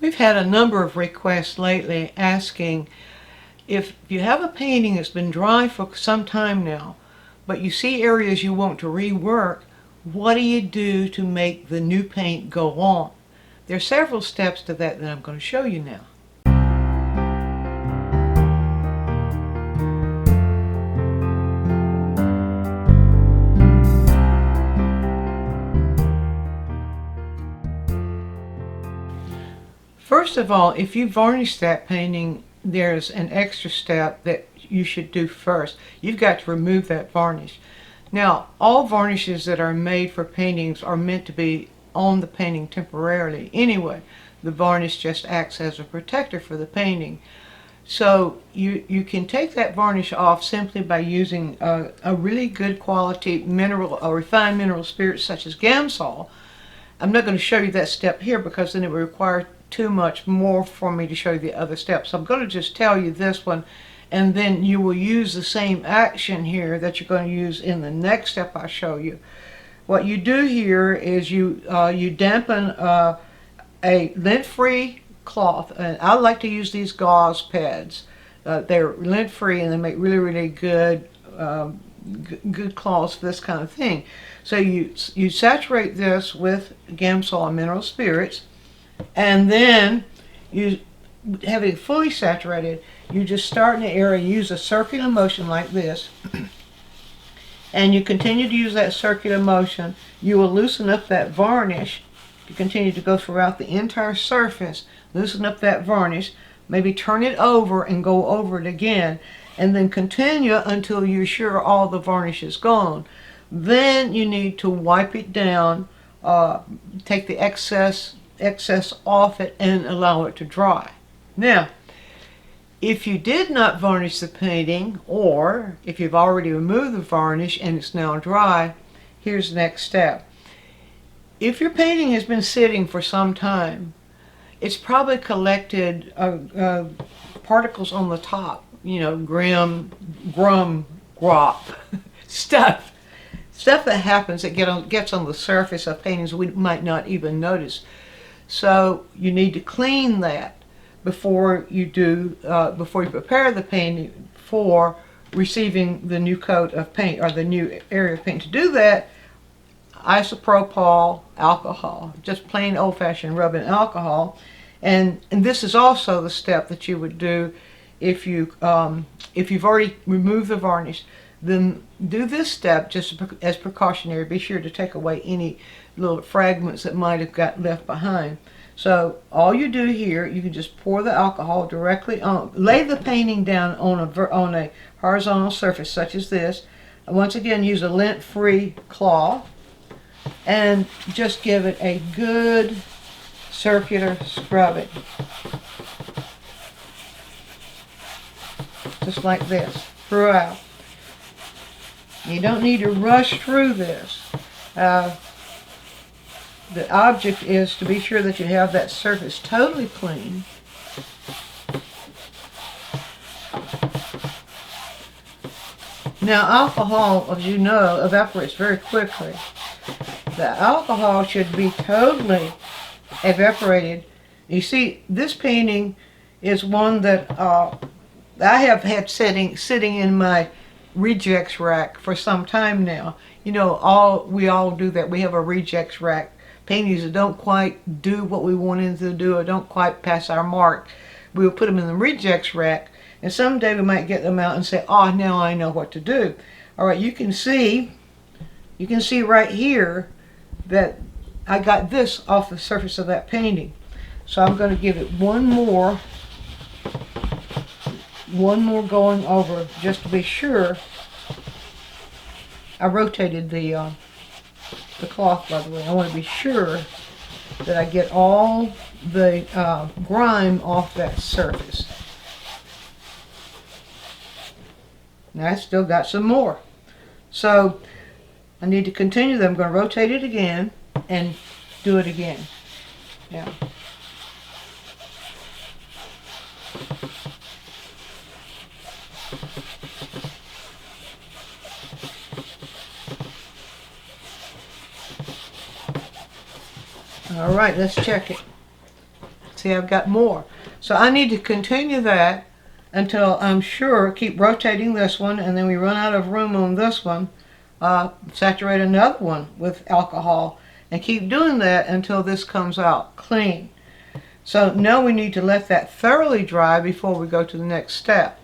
We've had a number of requests lately asking if you have a painting that's been dry for some time now, but you see areas you want to rework, what do you do to make the new paint go on? There are several steps to that I'm going to show you now. First of all, if you varnish that painting, there's an extra step that you should do first. You've got to remove that varnish. Now, all varnishes that are made for paintings are meant to be on the painting temporarily anyway. The varnish just acts as a protector for the painting. So you can take that varnish off simply by using a really good quality mineral, a refined mineral spirit such as Gamsol. I'm not going to show you that step here because then it would require too much more for me to show you the other steps. So I'm going to just tell you this one, and then you will use the same action here that you're going to use in the next step I show you. What you do here is you dampen a lint-free cloth, and I like to use these gauze pads. They're lint-free and they make really good good cloths for this kind of thing. So you saturate this with Gamsol and mineral spirits, and then you have it fully saturated. You just start in the area, use a circular motion like this, and you continue to use that circular motion. You will loosen up that varnish. You continue to go throughout the entire surface, loosen up that varnish, maybe turn it over and go over it again, and then continue until you're sure all the varnish is gone. Then you need to wipe it down, take the excess off it, and allow it to dry. Now, if you did not varnish the painting, or if you've already removed the varnish and it's now dry, here's the next step. If your painting has been sitting for some time, it's probably collected particles on the top, you know, grum, grop, stuff that happens that gets on the surface of paintings we might not even notice. So you need to clean that before you prepare the painting for receiving the new coat of paint or the new area of paint. To do that, isopropyl alcohol, just plain old-fashioned rubbing alcohol, and this is also the step that you would do if you've already removed the varnish. Then do this step just as precautionary. Be sure to take away any little fragments that might have got left behind. So all you do here, you can just pour the alcohol directly on, lay the painting down on a horizontal surface such as this. And once again, use a lint-free cloth and just give it a good circular scrubbing. Just like this, throughout. You don't need to rush through this. The object is to be sure that you have that surface totally clean. Now, alcohol, as you know, evaporates very quickly. The alcohol should be totally evaporated. You see, this painting is one that I have had sitting in my rejects rack for some time now. You know, we all do that. We have a rejects rack. Paintings that don't quite do what we wanted to do or don't quite pass our mark, we will put them in the rejects rack, and someday we might get them out and say, oh, now I know what to do. All right, you can see right here that I got this off the surface of that painting. So I'm going to give it one more going over just to be sure. I rotated the cloth, by the way. I want to be sure that I get all the grime off that surface. Now I still got some more. So I need to continue them. I'm going to rotate it again and do it again. Now, all right, let's check it. See, I've got more. So I need to continue that until I'm sure, keep rotating this one, and then we run out of room on this one. Saturate another one with alcohol, and keep doing that until this comes out clean. So now we need to let that thoroughly dry before we go to the next step.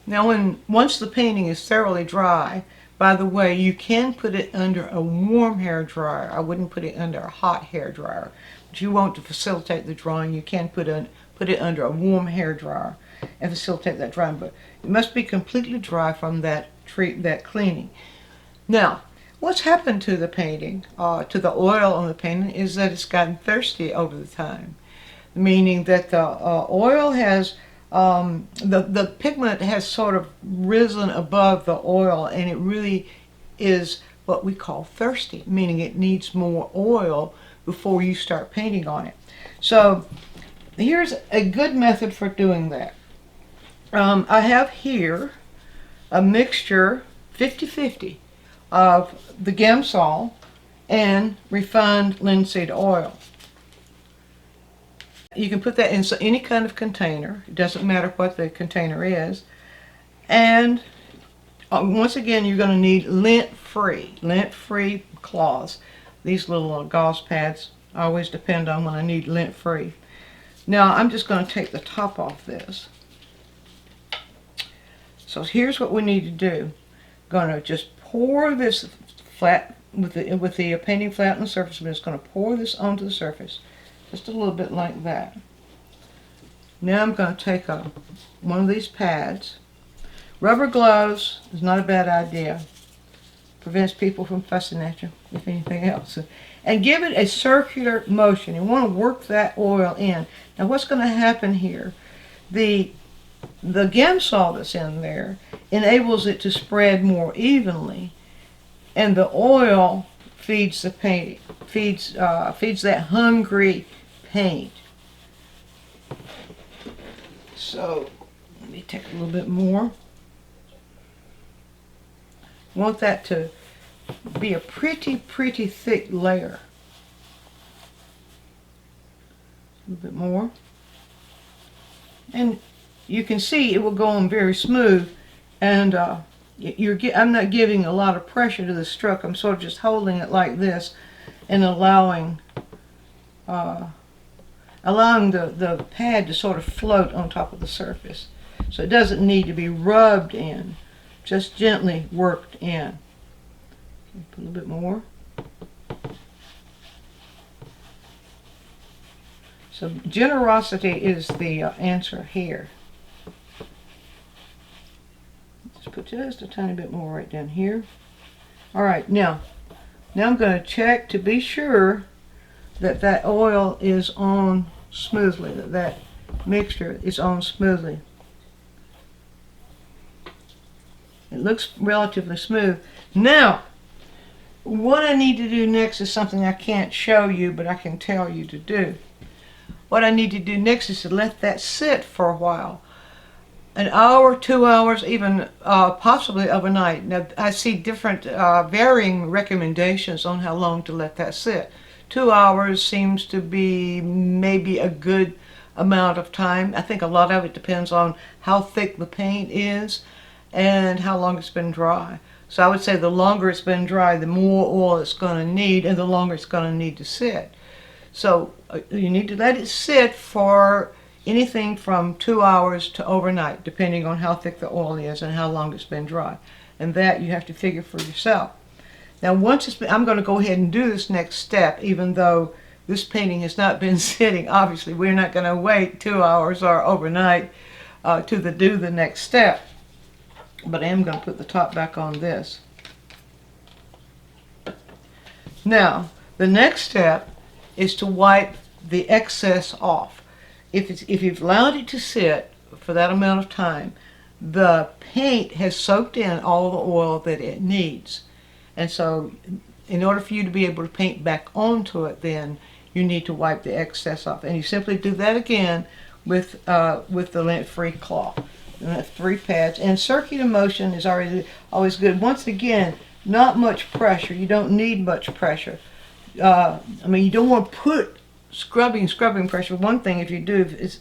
Now once the painting is thoroughly dry, by the way, you can put it under a warm hair dryer. I wouldn't put it under a hot hair dryer. But you want to facilitate the drying, you can put it under a warm hair dryer and facilitate that drying. But it must be completely dry from that cleaning. Now, what's happened to the painting, to the oil on the painting, is that it's gotten thirsty over the time. Meaning that the oil has, the pigment has sort of risen above the oil, and it really is what we call thirsty, meaning it needs more oil before you start painting on it. So here's a good method for doing that. I have here a mixture 50-50 of the Gamsol and refined linseed oil. You can put that in any kind of container. It doesn't matter what the container is. And once again, you're going to need lint-free cloths. These little gauze pads I always depend on when I need lint-free. Now I'm just going to take the top off this. So here's what we need to do. Going to just pour this flat with the painting flat on the surface. I'm just going to pour this onto the surface, just a little bit like that. Now I'm going to take one of these pads. Rubber gloves is not a bad idea. Prevents people from fussing at you, if anything else. And give it a circular motion. You want to work that oil in. Now what's going to happen here? The Gamsol that's in there enables it to spread more evenly, and the oil feeds the paint, feeds that hungry paint. So let me take a little bit more. Want that to be a pretty thick layer. A little bit more. And you can see it will go on very smooth, and I'm not giving a lot of pressure to the stroke. I'm sort of just holding it like this and allowing the pad to sort of float on top of the surface. So it doesn't need to be rubbed in, just gently worked in. Put a little bit more. So generosity is the answer here. Just put just a tiny bit more right down here. All right, now I'm going to check to be sure that oil is on smoothly, that mixture is on smoothly. It looks relatively smooth. Now, what I need to do next is something I can't show you, but I can tell you to do. What I need to do next is to let that sit for a while. An hour, 2 hours, even possibly overnight. Now, I see different varying recommendations on how long to let that sit. 2 hours seems to be maybe a good amount of time. I think a lot of it depends on how thick the paint is and how long it's been dry. So I would say the longer it's been dry, the more oil it's going to need, and the longer it's going to need to sit. So you need to let it sit for anything from 2 hours to overnight, depending on how thick the oil is and how long it's been dry. And that you have to figure for yourself. Now once it's been, I'm going to go ahead and do this next step, even though this painting has not been sitting. Obviously we're not going to wait 2 hours or overnight to do the next step. But I am going to put the top back on this. Now, the next step is to wipe the excess off. If you've allowed it to sit for that amount of time, the paint has soaked in all the oil that it needs. And so, in order for you to be able to paint back onto it, then you need to wipe the excess off. And you simply do that again with the lint-free cloth. 3 pads, and circular motion is always good. Once again, not much pressure. You don't need much pressure. I mean, you don't want to put scrubbing pressure. One thing if you do is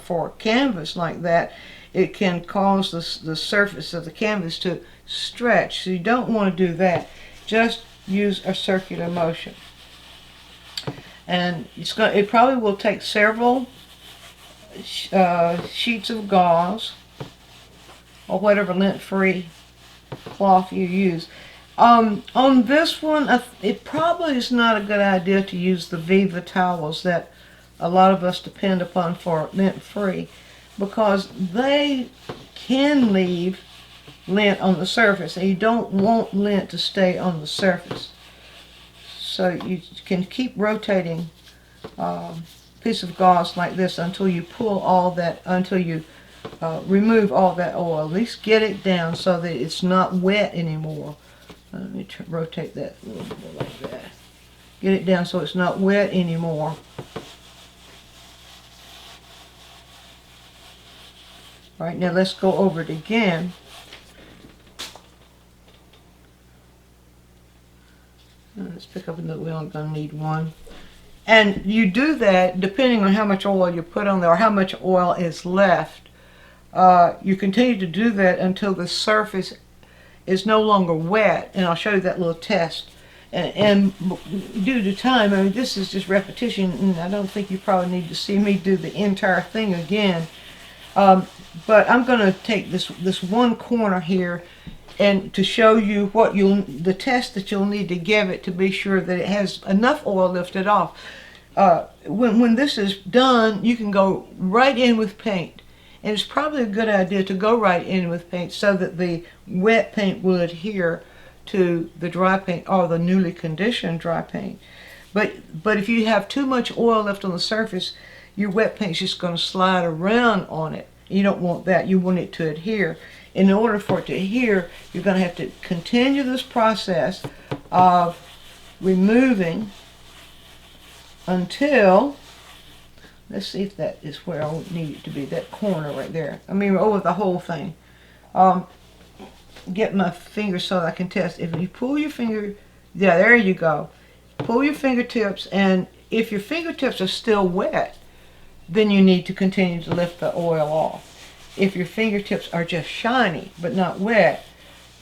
for a canvas like that, it can cause the surface of the canvas to stretch. So you don't want to do that. Just use a circular motion. And it probably will take several sheets of gauze or whatever lint-free cloth you use. On this one, it probably is not a good idea to use the Viva towels that a lot of us depend upon for lint-free, because they can leave lint on the surface, and you don't want lint to stay on the surface. So you can keep rotating a piece of gauze like this until you pull all that, until you remove all that oil. At least get it down so that it's not wet anymore. Let me rotate that a little more like that. Get it down so it's not wet anymore. All right, now let's go over it again. Let's pick up another. We're only going to need one. And you do that depending on how much oil you put on there or how much oil is left. You continue to do that until the surface is no longer wet, and I'll show you that little test. And due to time, I mean, this is just repetition, and I don't think you probably need to see me do the entire thing again. But I'm going to take this one corner here and to show you what the test that you'll need to give it to be sure that it has enough oil lifted off. When this is done, you can go right in with paint. And it's probably a good idea to go right in with paint so that the wet paint will adhere to the dry paint or the newly conditioned dry paint. But if you have too much oil left on the surface, your wet paint's just going to slide around on it. You don't want that. You want it to adhere. In order for it to adhere, you're going to have to continue this process of removing until, let's see if that is where I need it to be, that corner right there. I mean, over the whole thing. Get my finger so that I can test. If you pull your finger, yeah, there you go. Pull your fingertips, and if your fingertips are still wet, then you need to continue to lift the oil off. If your fingertips are just shiny but not wet,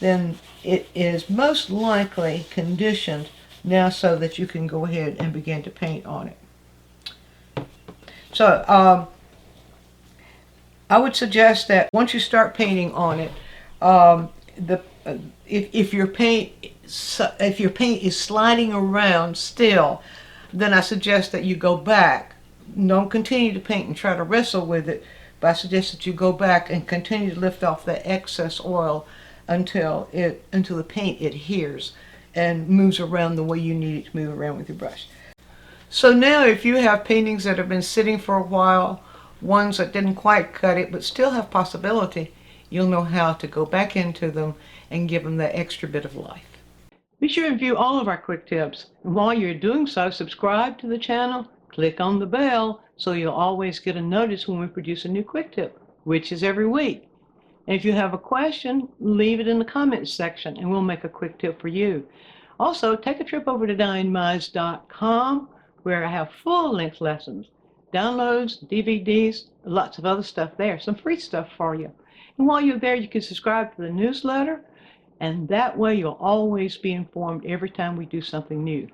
then it is most likely conditioned now so that you can go ahead and begin to paint on it. So I would suggest that once you start painting on it, if your paint is sliding around still, then I suggest that you go back. Don't continue to paint and try to wrestle with it, but I suggest that you go back and continue to lift off the excess oil until the paint adheres and moves around the way you need it to move around with your brush. So now if you have paintings that have been sitting for a while, ones that didn't quite cut it but still have possibility, you'll know how to go back into them and give them that extra bit of life. Be sure and view all of our quick tips. And while you're doing so, subscribe to the channel, click on the bell so you'll always get a notice when we produce a new quick tip, which is every week. And if you have a question, leave it in the comments section and we'll make a quick tip for you. Also, take a trip over to DianeMize.com where I have full-length lessons, downloads, DVDs, lots of other stuff there, some free stuff for you. And while you're there, you can subscribe to the newsletter, and that way you'll always be informed every time we do something new.